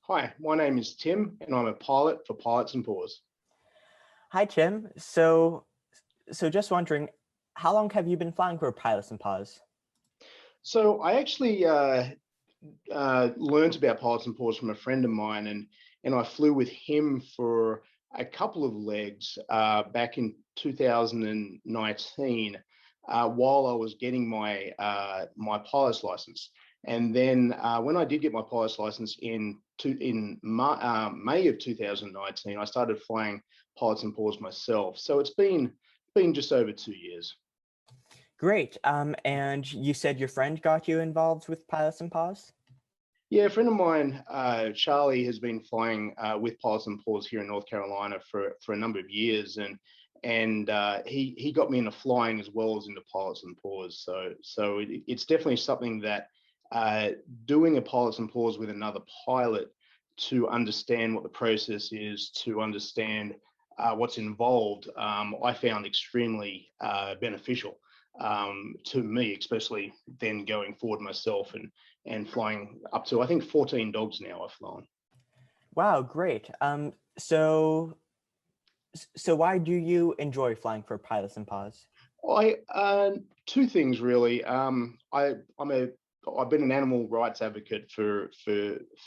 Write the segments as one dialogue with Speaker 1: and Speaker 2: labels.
Speaker 1: Hi, my name is Tim, and I'm a pilot for Pilots and Paws.
Speaker 2: Hi, Tim. So just wondering, how long have you been flying for Pilots and Paws?
Speaker 1: So I actually learned about Pilots and Paws from a friend of mine, and I flew with him for a couple of legs back in 2019 while I was getting my pilot's license. And then when I did get my pilot's license in May of 2019, I started flying Pilots and Paws myself. So it's been just over 2 years.
Speaker 2: Great. And you said your friend got you involved with Pilots and Paws?
Speaker 1: Yeah, a friend of mine, Charlie, has been flying with Pilots and Paws here in North Carolina for a number of years, and he got me into flying as well as into Pilots and Paws. So it's definitely something that uh, doing a Pilots and Paws with another pilot to understand what the process is, to understand what's involved, I found extremely beneficial to me, especially then going forward myself and flying up to I think 14 dogs now I've flown.
Speaker 2: Wow, great. So why do you enjoy flying for Pilots and Paws?
Speaker 1: I two things really. I've been an animal rights advocate for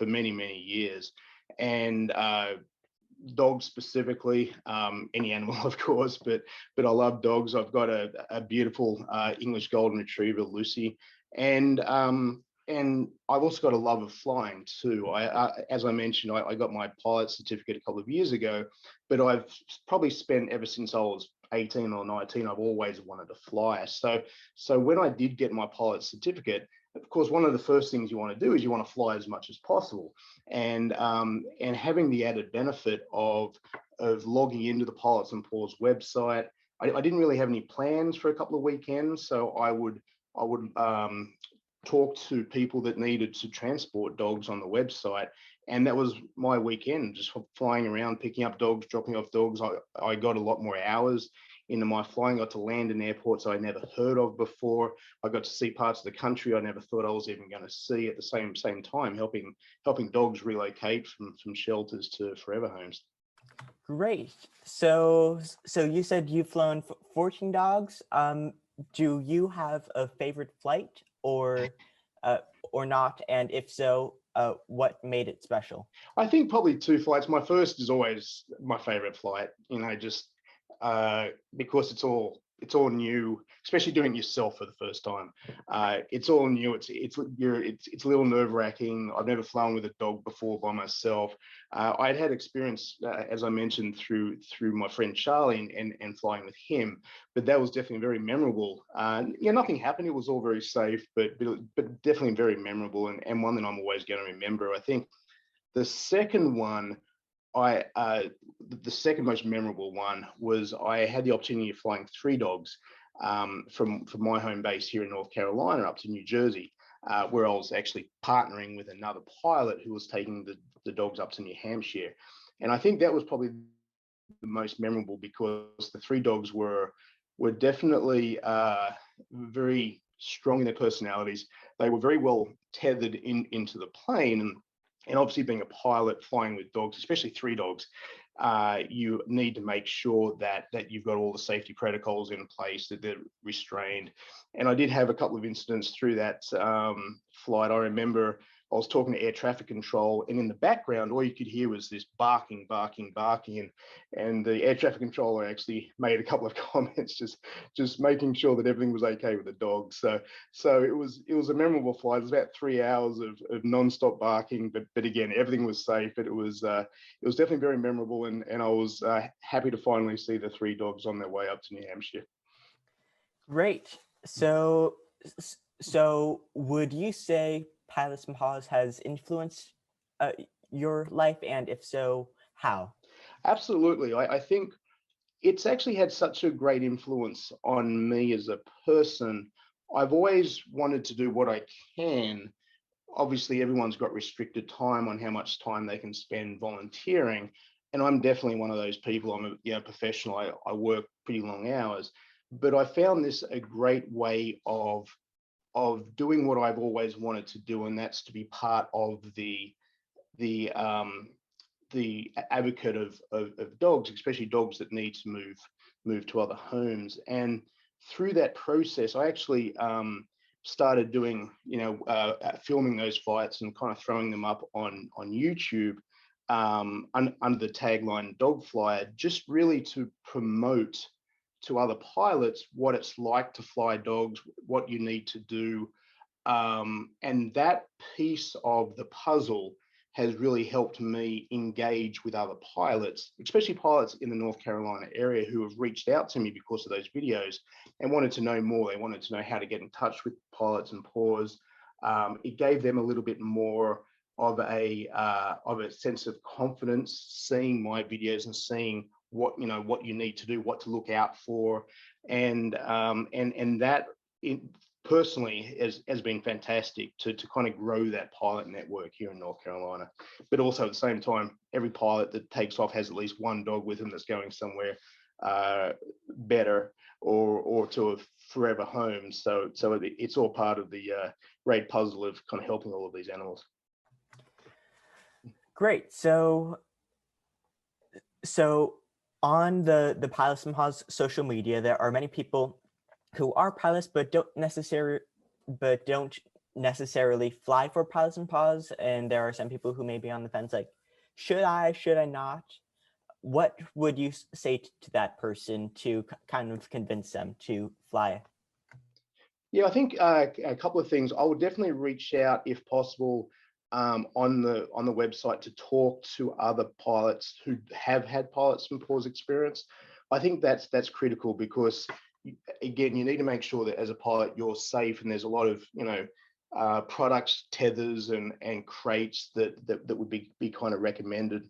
Speaker 1: many years, and dogs specifically, any animal of course, but I love dogs. I've got a beautiful English golden retriever, Lucy, and and I've also got a love of flying too. As I mentioned, I got my pilot certificate a couple of years ago, but I've probably spent ever since I was 18 or 19, I've always wanted to fly. So when I did get my pilot certificate, of course, one of the first things you want to do is you want to fly as much as possible, and having the added benefit of logging into the Pilots and Paws website. I didn't really have any plans for a couple of weekends, so I would talk to people that needed to transport dogs on the website, and that was my weekend, just flying around, picking up dogs, dropping off dogs. I got a lot more hours into my flying. Got to land in airports I'd never heard of before. I got to see parts of the country I never thought I was even going to see at the same time, helping dogs relocate from shelters to forever homes.
Speaker 2: Great. So you said you've flown 14 dogs. Do you have a favorite flight uh, or not? And if so, what made it special?
Speaker 1: I think probably two flights. My first is always my favorite flight, just because it's all new, especially doing it yourself for the first time. It's all new. It's a little nerve wracking. I've never flown with a dog before by myself. I'd had experience, as I mentioned, through my friend Charlie and flying with him, but that was definitely very memorable. Yeah, nothing happened. It was all very safe, but definitely very memorable and one that I'm always going to remember. I think the second one, I the second most memorable one was I had the opportunity of flying three dogs from my home base here in North Carolina up to New Jersey, where I was actually partnering with another pilot who was taking the dogs up to New Hampshire, and I think that was probably the most memorable because the three dogs were definitely very strong in their personalities. They were very well tethered into the plane, and obviously being a pilot flying with dogs, especially three dogs, you need to make sure that you've got all the safety protocols in place, that they're restrained. And I did have a couple of incidents through that flight. I remember I was talking to air traffic control, and in the background, all you could hear was this barking, and the air traffic controller actually made a couple of comments, just making sure that everything was okay with the dog. So it was a memorable flight. It was about 3 hours of non-stop barking, but again, everything was safe. But it was definitely very memorable, and I was happy to finally see the three dogs on their way up to New Hampshire.
Speaker 2: Great. So would you say Pilots and Paws has influenced uh, your life, and if so, how?
Speaker 1: Absolutely. I think it's actually had such a great influence on me as a person. I've always wanted to do what I can. Obviously, everyone's got restricted time on how much time they can spend volunteering. And I'm definitely one of those people. I'm a professional. I work pretty long hours. But I found this a great way of doing what I've always wanted to do, and that's to be part of the advocate of dogs, especially dogs that need to move to other homes. And through that process, I actually started doing, filming those fights and kind of throwing them up on YouTube under the tagline Dog Flyer, just really to promote to other pilots what it's like to fly dogs, what you need to do. And that piece of the puzzle has really helped me engage with other pilots, especially pilots in the North Carolina area who have reached out to me because of those videos and wanted to know more. They wanted to know how to get in touch with Pilots and Paws. It gave them a little bit more of a sense of confidence seeing my videos and seeing what you need to do, what to look out for, and that personally has been fantastic to kind of grow that pilot network here in North Carolina. But also at the same time, every pilot that takes off has at least one dog with him that's going somewhere better or to a forever home. So it's all part of the great puzzle of kind of helping all of these animals.
Speaker 2: Great. So on the Pilots and Paws social media, there are many people who are pilots but don't necessarily fly for Pilots and Paws, and there are some people who may be on the fence, like, should I not? What would you say to that person to kind of convince them to fly?
Speaker 1: Yeah, I think a couple of things. I would definitely reach out if possible on the website to talk to other pilots who have had Pilots and Paws experience. I think that's critical because, again, you need to make sure that as a pilot you're safe, and there's a lot of products, tethers and crates that would be kind of recommended.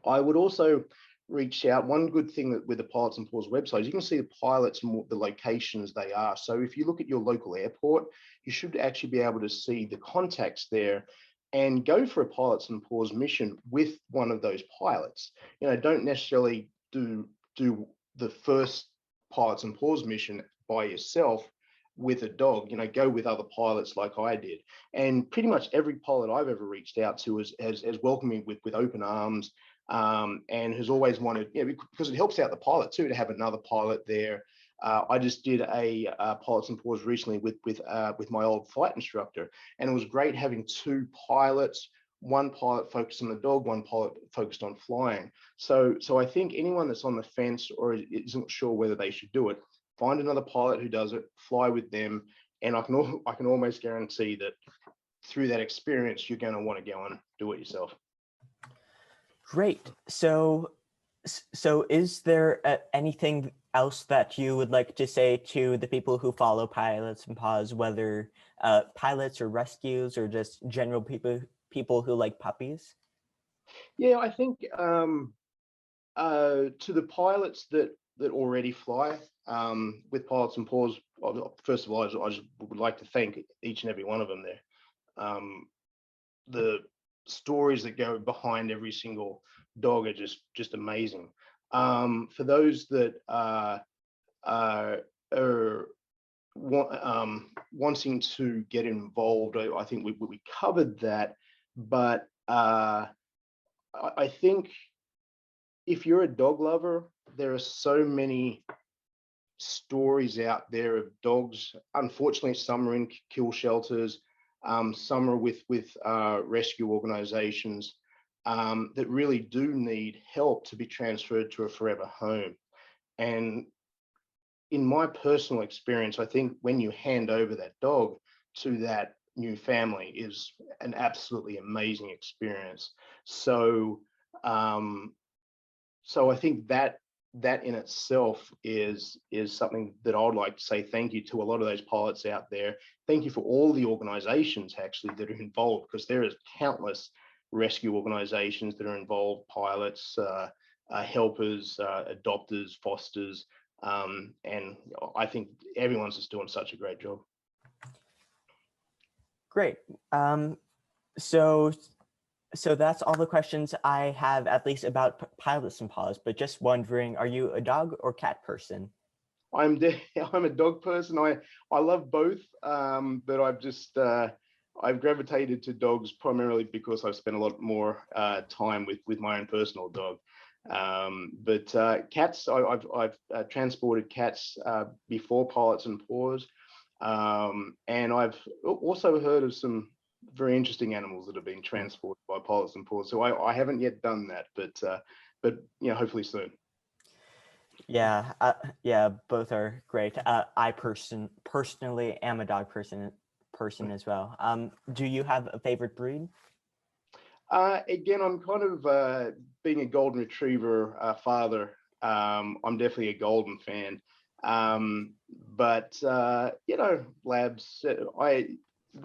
Speaker 1: I would also reach out. One good thing with the Pilots and Paws website is you can see the pilots and the locations they are. So if you look at your local airport, you should actually be able to see the contacts there and go for a Pilots and Paws mission with one of those pilots. Don't necessarily do the first Pilots and Paws mission by yourself with a dog. Go with other pilots like I did. And pretty much every pilot I've ever reached out to has welcomed me with open arms, and has always wanted, because it helps out the pilot too to have another pilot there. I just did a Pilots and Paws recently with my old flight instructor, and it was great having two pilots. One pilot focused on the dog, one pilot focused on flying. So I think anyone that's on the fence or isn't sure whether they should do it, find another pilot who does it, fly with them, and I can almost guarantee that through that experience you're going to want to go and do it yourself.
Speaker 2: Great. So is there anything else that you would like to say to the people who follow Pilots and Paws, whether pilots or rescues or just general people who like puppies?
Speaker 1: Yeah, I think to the pilots that already fly with Pilots and Paws, first of all, I just would like to thank each and every one of them there. The stories that go behind every single dog are just amazing. For those that are wanting to get involved, I think we covered that, but I think if you're a dog lover, there are so many stories out there of dogs. Unfortunately, some are in kill shelters, some are with rescue organizations that really do need help to be transferred to a forever home. And in my personal experience, I think when you hand over that dog to that new family is an absolutely amazing experience. So I think that in itself is something that I would like to say thank you to a lot of those pilots out there. Thank you for all the organizations actually that are involved, because there is countless rescue organizations that are involved, pilots, helpers, adopters, fosters, and I think everyone's just doing such a great job.
Speaker 2: Great. So that's all the questions I have, at least about Pilots and Paws, but just wondering, are you a dog or cat person? I'm
Speaker 1: a dog person. I love both, but I've gravitated to dogs primarily because I've spent a lot more time with my own personal dog. But cats, I've transported cats before Pilots and Paws, and I've also heard of some very interesting animals that have been transported by Pilots and Paws. So I haven't yet done that, but hopefully soon.
Speaker 2: Yeah, yeah, both are great. I personally am a dog person as well. Do you have a favorite breed?
Speaker 1: Again, I'm kind of being a golden retriever father. I'm definitely a golden fan. But labs. I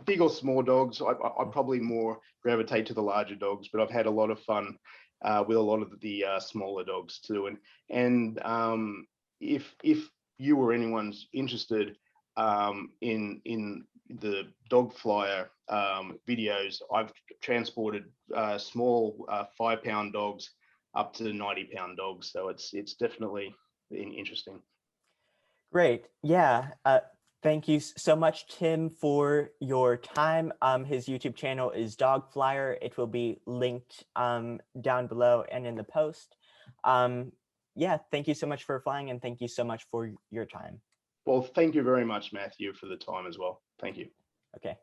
Speaker 1: big or small dogs. I probably more gravitate to the larger dogs, but I've had a lot of fun with a lot of the smaller dogs too. And if you or anyone's interested in the dog flyer videos, I've transported small 5-pound dogs up to 90-pound dogs. So it's definitely interesting.
Speaker 2: Great. Yeah. Thank you so much, Tim, for your time. His YouTube channel is Dog Flyer. It will be linked down below and in the post. Yeah, thank you so much for flying, and thank you so much for your time.
Speaker 1: Well, thank you very much, Matthew, for the time as well. Thank you.
Speaker 2: Okay.